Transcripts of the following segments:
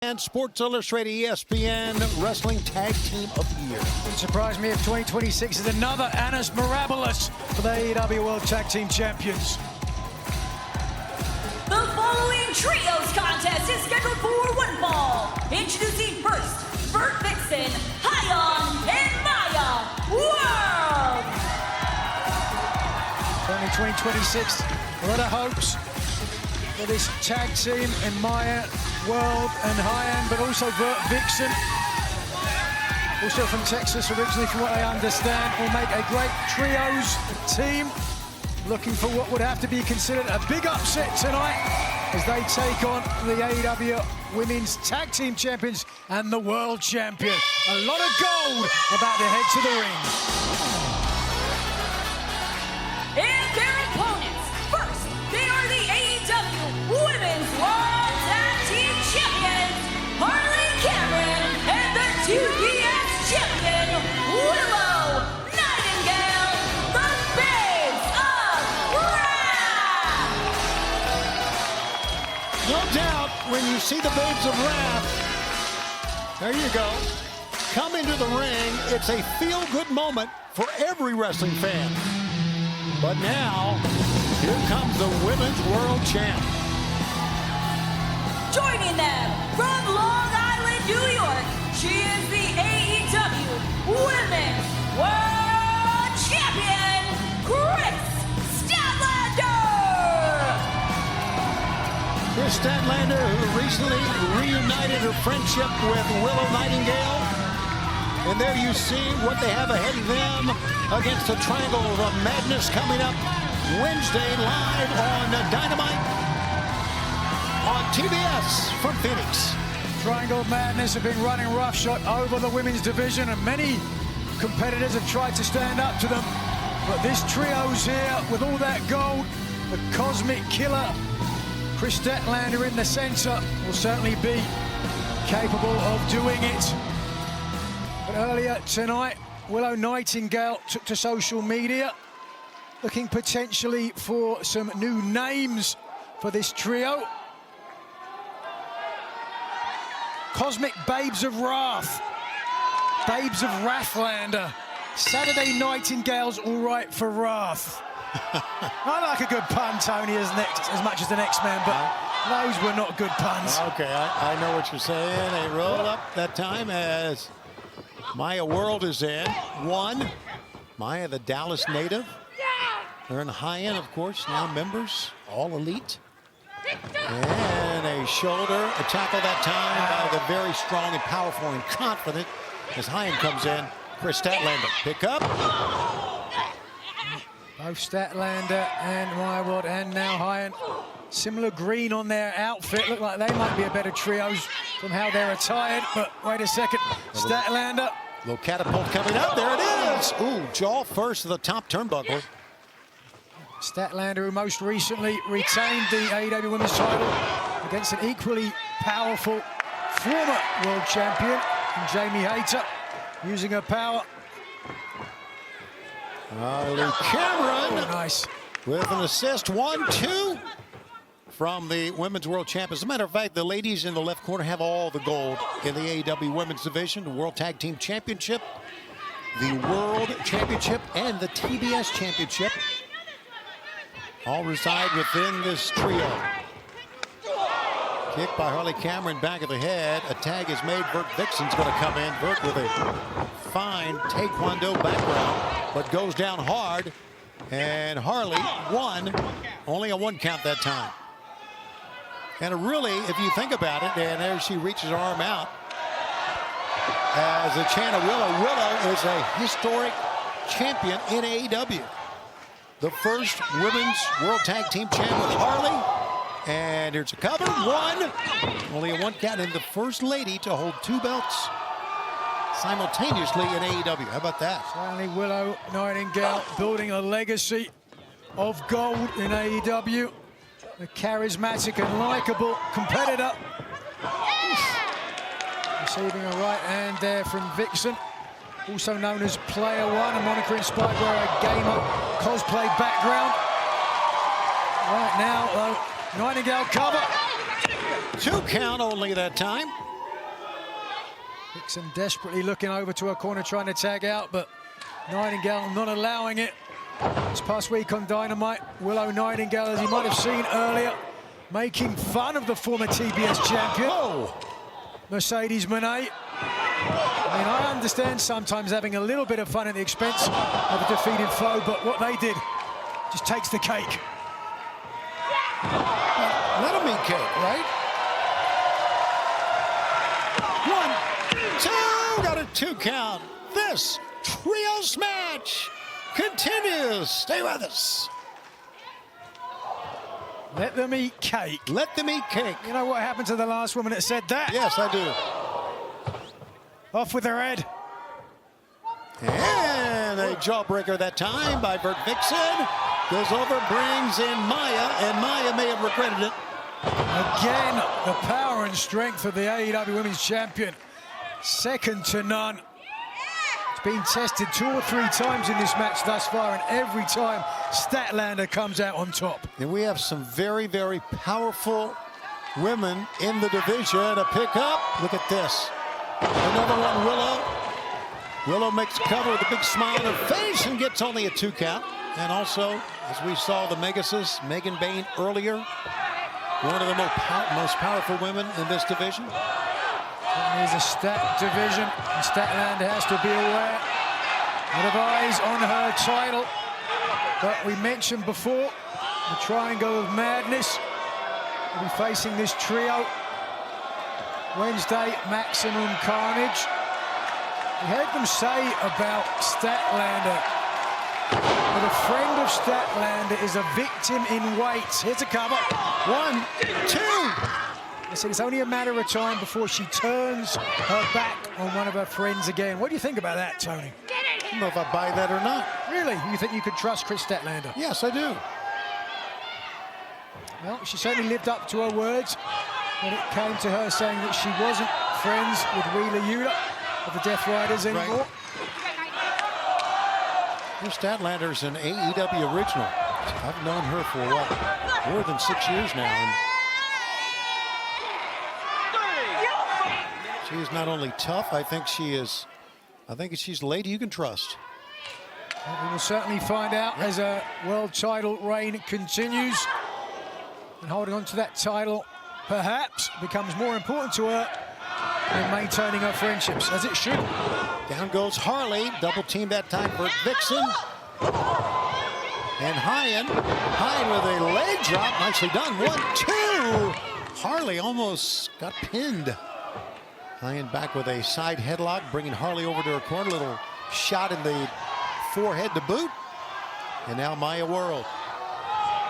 And Sports Illustrated ESPN Wrestling Tag Team of the Year. Wouldn't surprise me if 2026 is another Annus Mirabilis for the AEW World Tag Team Champions. The following trios contest is scheduled for one fall. Introducing first, Vertvixen, Hyan, and Maya World. Only 2026, a lot of hopes for this tag team in Maya World and Hyan, but also Vertvixen, also from Texas originally, from what I understand, will make a great trios team. Looking for what would have to be considered a big upset tonight as they take on the AEW Women's Tag Team Champions and the World Champion. A lot of gold about to head to the ring. And their opponents, first, they are the AEW Women's World Tag Team Champions, Harley Cameron, and the 2DS Champion, Willow Nightingale, the Babes of Wrath. No doubt, when you see the Babes of Wrath, there you go, come into the ring, it's a feel-good moment for every wrestling fan. But now, here comes the Women's World Champ. Joining them from Long Island, New York, she is the AEW Women's World Champion, Kris Statlander. Kris Statlander, who recently reunited her friendship with Willow Nightingale. And there you see what they have ahead of them against the Triangle of Madness coming up Wednesday live on Dynamite on TBS from Phoenix. Triangle of Madness have been running roughshod over the women's division, and many competitors have tried to stand up to them. But this trio's here with all that gold, the cosmic killer, Kris Statlander in the center, will certainly be capable of doing it. But earlier tonight, Willow Nightingale took to social media, looking potentially for some new names for this trio. Cosmic Babes of Wrath, Babes of Wrathlander, Saturday Nightingales, all right for Wrath. I like a good pun, Tony, as much as the next man, but those were not good puns. Okay, I know what you're saying. They roll up that time as Maya World is in. One, Maya, the Dallas native. They're in Hyan, of course, now members, all elite. And a shoulder, a tackle that time by the very strong and powerful and confident as Hyan comes in. Kris Statlander, pick up. Both Statlander and Maya World and now Hyan. Similar green on their outfit. Look like they might be a better trios from how they're attired. But wait a second, Statlander. Little catapult coming up, there it is. Ooh, jaw first to the top turnbuckle. Statlander, who most recently retained the AEW Women's title against an equally powerful former world champion, Jamie Hayter, using her power. Harley Cameron, Nice. with an assist, 1-2 from the Women's World Champ. As a matter of fact, the ladies in the left corner have all the gold in the AEW Women's Division, the World Tag Team Championship, the World Championship, and the TBS Championship. All reside within this trio. Kick by Harley Cameron, back of the head. A tag is made. Vertvixen's going to come in. Vert with a fine Taekwondo background, but goes down hard. And Harley won. Only a one count that time. And really, if you think about it, and there she reaches her arm out as a chant of Willow. Willow is a historic champion in AEW. The first Women's World Tag Team Champ with Harley. And here's a cover, one. Only a one count, and the first lady to hold two belts simultaneously in AEW. How about that? Certainly Willow Nightingale building a legacy of gold in AEW. A charismatic and likable competitor. Receiving a right hand there from Vixen, also known as Player One, a moniker inspired by a gamer cosplay background. Right now, Nightingale cover. 2 count only that time. Vixen desperately looking over to her corner, trying to tag out, but Nightingale not allowing it. This past week on Dynamite, Willow Nightingale, as you might have seen earlier, making fun of the former TBS champion, Mercedes Moné. I mean, I understand sometimes having a little bit of fun at the expense of a defeated foe, but what they did just takes the cake. Let them eat cake, right? 1, 2, got a 2 count. This trios match continues. Stay with us. Let them eat cake. Let them eat cake. You know what happened to the last woman that said that? Yes, I do. Off with her head. And a jawbreaker that time by Vertvixen. Goes over, brings in Maya, and Maya may have regretted it. Again, the power and strength of the AEW Women's Champion. Second to none. It's been tested 2 or 3 times in this match thus far, and every time Statlander comes out on top. And we have some very, very powerful women in the division. A pickup. Look at this. Another one, Willow. Willow makes cover with a big smile on her face and gets only a 2 count. And also, as we saw the Megasis, Megan Bain earlier, one of the most powerful women in this division. It is a stacked division, and Statlander has to be aware. A lot of eyes on her title. But we mentioned before, the Triangle of Madness will be facing this trio. Wednesday, Maximum Carnage. We heard them say about Statlander that a friend of Statlander is a victim in weights. Here's a cover. 1, 2. They said it's only a matter of time before she turns her back on one of her friends again. What do you think about that, Tony? I don't know if I buy that or not. Really? You think you could trust Kris Statlander? Yes, I do. Well, she certainly lived up to her words when it came to her saying that she wasn't friends with Wheeler Yuta of the Death Riders anymore. Kris Statlander's an AEW original. I've known her for, what, more than 6 years now. And she is not only tough, I think she's a lady you can trust. Well, we will certainly find out as a world title reign continues. And holding on to that title perhaps becomes more important to her than maintaining her friendships, as it should. Down goes Harley, double team that time for Vixen. And Hyan with a leg drop, nicely done. 1, 2. Harley almost got pinned. Hyan back with a side headlock, bringing Harley over to her corner. Little shot in the forehead to boot. And now Maya World.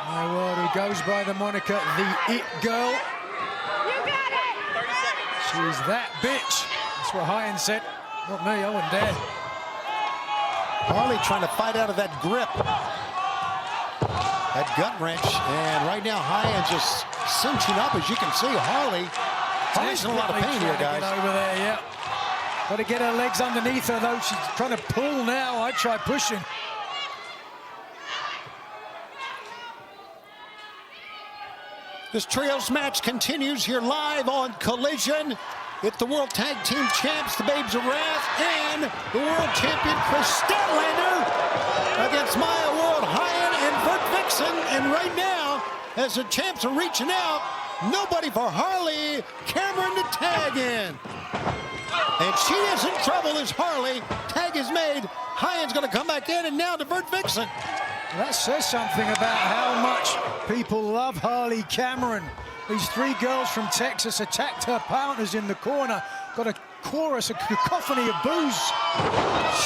Maya World, who goes by the moniker the It Girl. You got it! 30 seconds. She's that bitch. That's what Hyan said. Not me, I wouldn't dare. Harley trying to fight out of that grip. That gut wrench. And right now, Hyan just cinching up, as you can see. Harley's in a lot of pain here, guys. Get over there, yeah. Got to get her legs underneath her, though. She's trying to pull now. I'd try pushing. This trios match continues here live on Collision. It's the World Tag Team Champs, the Babes of Wrath, and the World Champion Kris Statlander against Maya World, Hyan, and Vertvixen. And right now, as the champs are reaching out, nobody for Harley Cameron to tag in. And she is in trouble as Harley. Tag is made. Hyan's going to come back in, and now to Vertvixen. That says something about how much people love Harley Cameron. These 3 girls from Texas attacked her partners in the corner. Got a chorus, a cacophony of boos.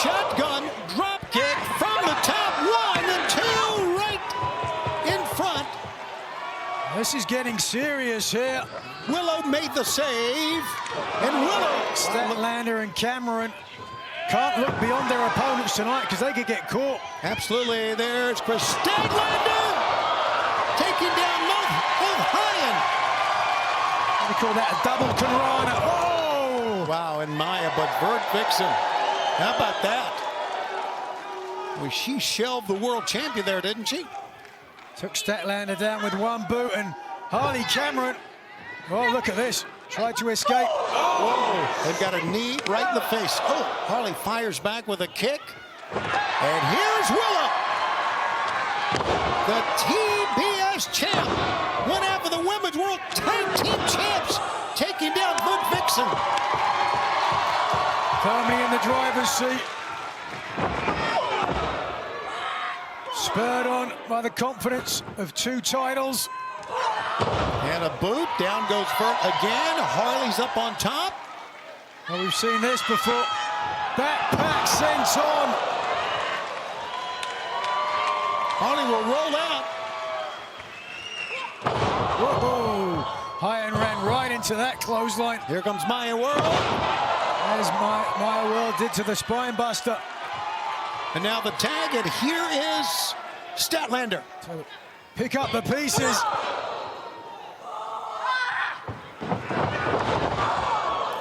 Shotgun drop kick from the top. 1 and 2 right in front. This is getting serious here. Willow made the save. And Willow. Statlander and Cameron can't look beyond their opponents tonight because they could get caught. Absolutely. There's Kris Statlander taking down both Hyan. We call that a double Conrana. Oh! Wow, and Maya, but Vertvixen. How about that? Well, she shelved the world champion there, didn't she? Took Statlander down with 1 boot, and Harley Cameron, oh, look at this. Tried to escape. Whoa, they've got a knee right in the face. Oh, Harley fires back with a kick. And here's Willow. The TBS champ. One half of the Women's World Tag Team Champs. Taking down Vertvixen. Firmly in the driver's seat. Spurred on by the confidence of 2 titles. And a boot. Down goes Vert again. Harley's up on top. Well, we've seen this before. Backpack sent on. Harley will roll out. Whoa! Hyan ran right into that clothesline. Here comes Maya World. As Maya World did to the spine buster. And now the tag, and here is Statlander. So pick up the pieces.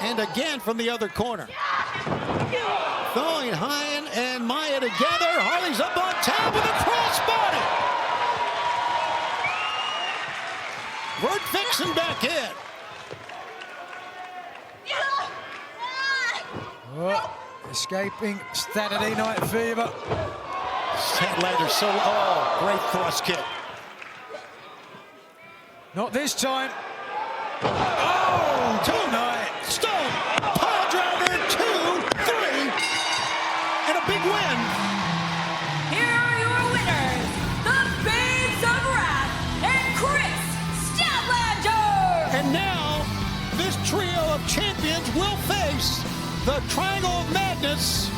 And again from the other corner. Throwing Hyan and Maya together. Harley's up on top with a crossbody. Vertvixen back in. Oh, escaping Saturday Night Fever. Statlander great thrust kick. Not this time. Oh, tonight. Stone. Pile driver, 2, 3. And a big win. Here are your winners, the Babes of Wrath and Kris Statlander. And now, this trio of champions will face the Triangle of Madness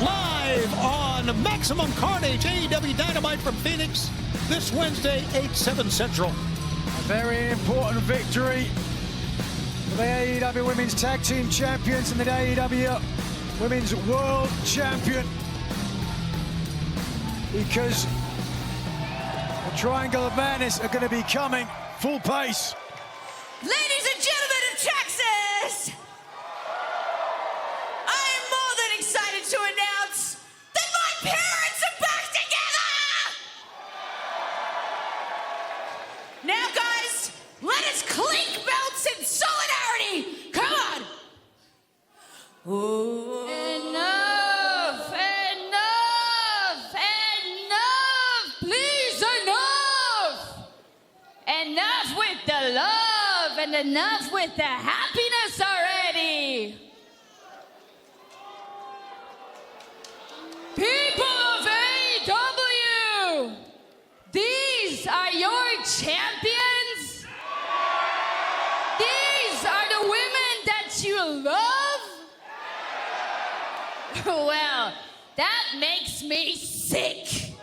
live on Maximum Carnage AEW Dynamite from Phoenix this Wednesday, 8/7 Central. A very important victory for the AEW Women's Tag Team Champions and the AEW Women's World Champion. Because the Triangle of Madness are going to be coming full pace. Ladies and gentlemen of Texas, I am more than excited to announce that my parents are back together! Now, guys, let us clink belts in solidarity! Come on! Ooh. Enough! Enough! Enough! Please, enough! Enough with the love and enough with the happiness already! People of AEW, these are your champions? These are the women that you love? Well, that makes me sick.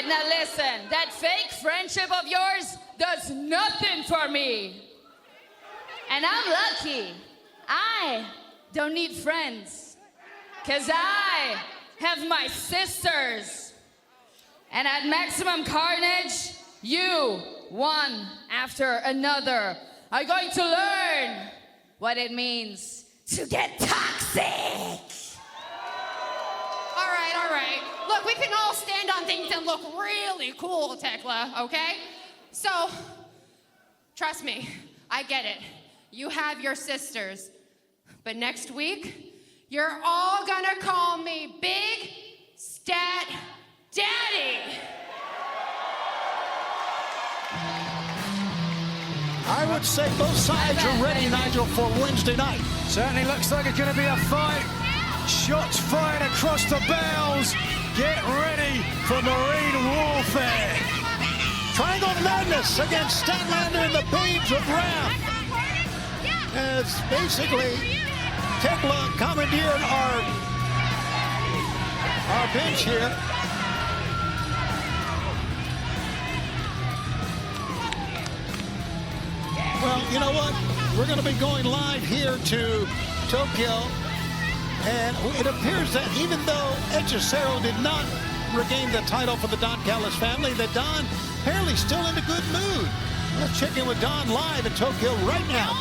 Now listen, that fake friendship of yours does nothing for me. And I'm lucky. I don't need friends. 'Cause I have my sisters. And at Maximum Carnage, you, one after another, are going to learn what it means to get toxic. All right. Look, we can all stand on things and look really cool, Tekla, okay? So, trust me, I get it. You have your sisters. But next week, you're all gonna call me Big Stat Daddy. I would say both sides are ready, Nigel, for Wednesday night. Certainly looks like it's going to be a fight. Shots fired across the bows. Get ready for Marine Warfare. Triangle of Madness against Statlander and the Babes of Wrath. It's basically Tekla commandeered our bench here. Well, you know what? We're going to be going live here to Tokyo. And it appears that even though Hechicero did not regain the title for the Don Callis family, that Don apparently still in a good mood. Let's check in with Don live in Tokyo right now.